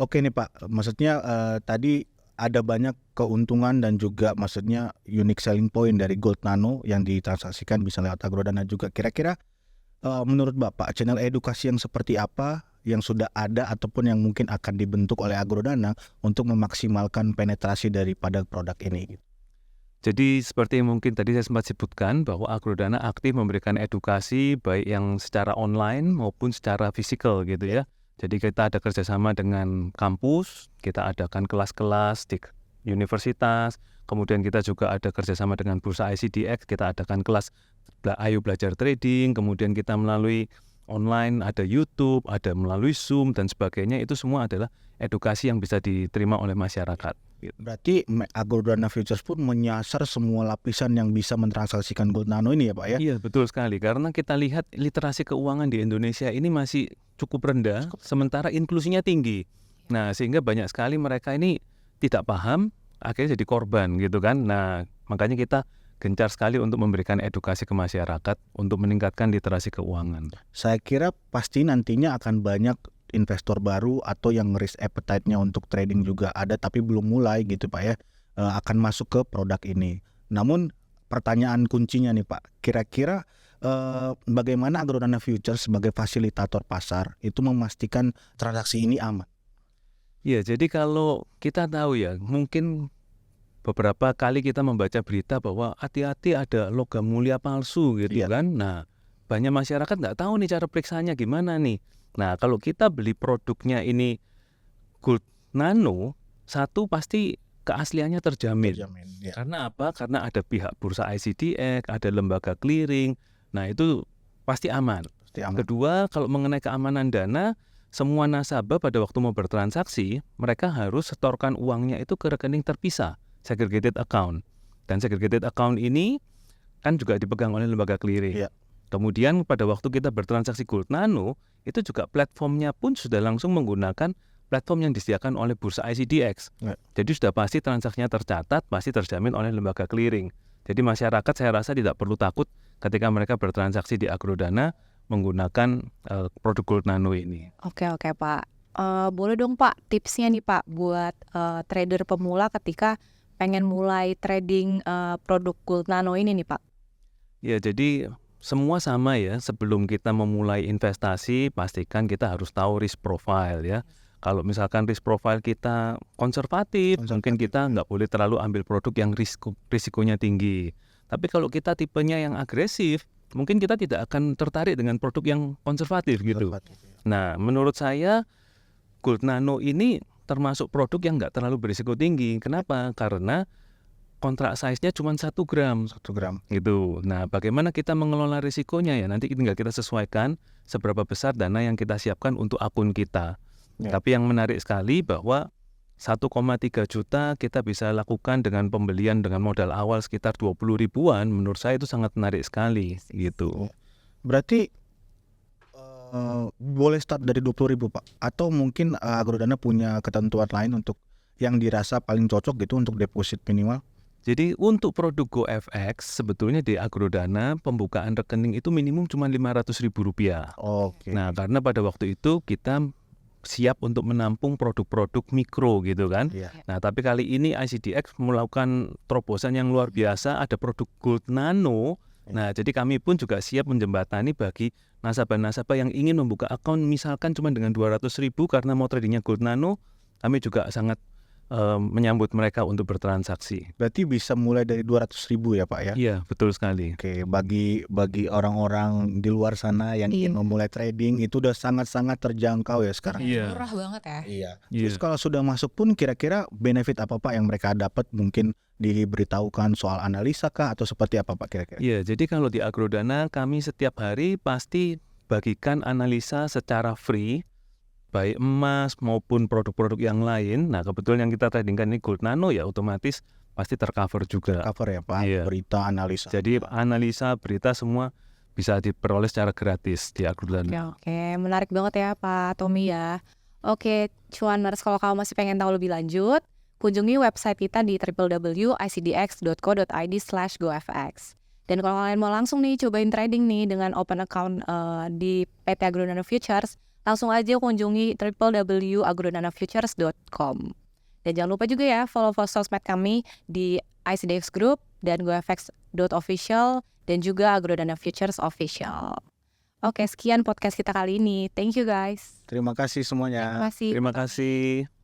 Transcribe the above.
Oke nih Pak, maksudnya tadi ada banyak keuntungan dan juga maksudnya unique selling point dari Gold Nano yang ditransaksikan bisa lewat Agrodana juga. Kira-kira menurut Bapak channel edukasi yang seperti apa yang sudah ada ataupun yang mungkin akan dibentuk oleh Agrodana untuk memaksimalkan penetrasi daripada produk ini? Jadi seperti yang mungkin tadi saya sempat sebutkan bahwa Agrodana aktif memberikan edukasi baik yang secara online maupun secara fisikal gitu ya. Jadi kita ada kerjasama dengan kampus, kita adakan kelas-kelas di universitas, kemudian kita juga ada kerjasama dengan Bursa ICDX, kita adakan kelas Ayo Belajar Trading, kemudian kita melalui online, ada YouTube, ada melalui Zoom dan sebagainya, itu semua adalah edukasi yang bisa diterima oleh masyarakat. Berarti Agrodana Futures pun menyasar semua lapisan yang bisa mentransaksikan Gold Nano ini ya Pak ya? Iya betul sekali, karena kita lihat literasi keuangan di Indonesia ini masih cukup rendah, sementara inklusinya tinggi. Nah sehingga banyak sekali mereka ini tidak paham, akhirnya jadi korban gitu kan. Nah makanya kita gencar sekali untuk memberikan edukasi ke masyarakat untuk meningkatkan literasi keuangan. Saya kira pasti nantinya akan banyak investor baru atau yang risk appetite-nya untuk trading juga ada tapi belum mulai gitu Pak ya, akan masuk ke produk ini. Namun pertanyaan kuncinya nih Pak, kira-kira bagaimana Agrodana Futures sebagai fasilitator pasar itu memastikan transaksi ini aman? Ya jadi kalau kita tahu ya, mungkin beberapa kali kita membaca berita bahwa hati-hati ada logam mulia palsu gitu kan. Nah banyak masyarakat nggak tahu nih cara periksanya gimana nih. Nah kalau kita beli produknya ini Gold Nano, satu pasti keasliannya terjamin. Ya. Karena apa? Karena ada pihak Bursa ICDX, ada lembaga clearing. Nah itu pasti aman. Kedua, kalau mengenai keamanan dana, semua nasabah pada waktu mau bertransaksi, mereka harus setorkan uangnya itu ke rekening terpisah, segregated account. Dan segregated account ini kan juga dipegang oleh lembaga clearing. Kemudian pada waktu kita bertransaksi Gold Nano, itu juga platformnya pun sudah langsung menggunakan platform yang disediakan oleh Bursa ICDX. Jadi sudah pasti transaksinya tercatat, pasti terjamin oleh lembaga clearing. Jadi masyarakat saya rasa tidak perlu takut ketika mereka bertransaksi di Agrodana menggunakan produk Gold Nano ini. Oke Pak. Boleh dong Pak tipsnya nih Pak buat trader pemula ketika pengen mulai trading produk Gold Nano ini nih Pak. Ya jadi semua sama ya, sebelum kita memulai investasi pastikan kita harus tahu risk profile ya. Kalau misalkan risk profile kita konservatif, mungkin kita nggak boleh terlalu ambil produk yang risikonya tinggi. Tapi kalau kita tipenya yang agresif, mungkin kita tidak akan tertarik dengan produk yang konservatif gitu. Nah menurut saya Gold Nano ini termasuk produk yang nggak terlalu berisiko tinggi. Kenapa? Karena kontrak size-nya cuma 1 gram. 1 gram. Gitu. Nah, bagaimana kita mengelola risikonya ya? Nanti tinggal kita sesuaikan seberapa besar dana yang kita siapkan untuk akun kita. Tapi yang menarik sekali bahwa 1,3 juta kita bisa lakukan dengan pembelian dengan modal awal sekitar 20 ribuan. Menurut saya itu sangat menarik sekali gitu. Berarti boleh start dari 20 ribu Pak? Atau mungkin Agrodana punya ketentuan lain untuk yang dirasa paling cocok gitu untuk deposit minimal? Jadi untuk produk GoFX sebetulnya di Agrodana pembukaan rekening itu minimum cuma Rp500.000. Nah karena pada waktu itu kita siap untuk menampung produk-produk mikro gitu kan. Nah tapi kali ini ICDX melakukan terobosan yang luar biasa, ada produk Gold Nano. Nah jadi kami pun juga siap menjembatani bagi nasabah-nasabah yang ingin membuka akun misalkan cuma dengan 200.000 karena mau tradingnya Gold Nano, kami juga sangat menyambut mereka untuk bertransaksi. Berarti bisa mulai dari 200.000 ya Pak ya? Iya betul sekali. Oke, bagi orang-orang di luar sana yang ingin memulai trading itu udah sangat-sangat terjangkau ya sekarang. Murah banget ya. Iya. Terus kalau sudah masuk pun kira-kira benefit apa Pak yang mereka dapat, mungkin diberitahukan soal analisa kah atau seperti apa Pak kira-kira? Iya, jadi kalau di Agrodana kami setiap hari pasti bagikan analisa secara free, baik emas maupun produk-produk yang lain. Nah kebetulan yang kita tradingkan ini Gold Nano ya otomatis pasti tercover juga. Tercover ya Pak, berita, analisa. Jadi analisa, berita semua bisa diperoleh secara gratis di Agrodana. Oke, menarik banget ya Pak Tommy ya. Oke, Cuaners, kalau kamu masih pengen tahu lebih lanjut, kunjungi website kita di www.icdx.co.id/gofx. Dan kalau kalian mau langsung nih cobain trading nih dengan open account di PT Agrodana Futures, langsung aja kunjungi www.agrodanaFutures.com. Dan jangan lupa juga ya follow sosmed kami di ICDX Group dan GoFX.official dan juga Agrodana Futures Official. Oke, sekian podcast kita kali ini. Thank you guys. Terima kasih semuanya. Terima kasih. Terima kasih.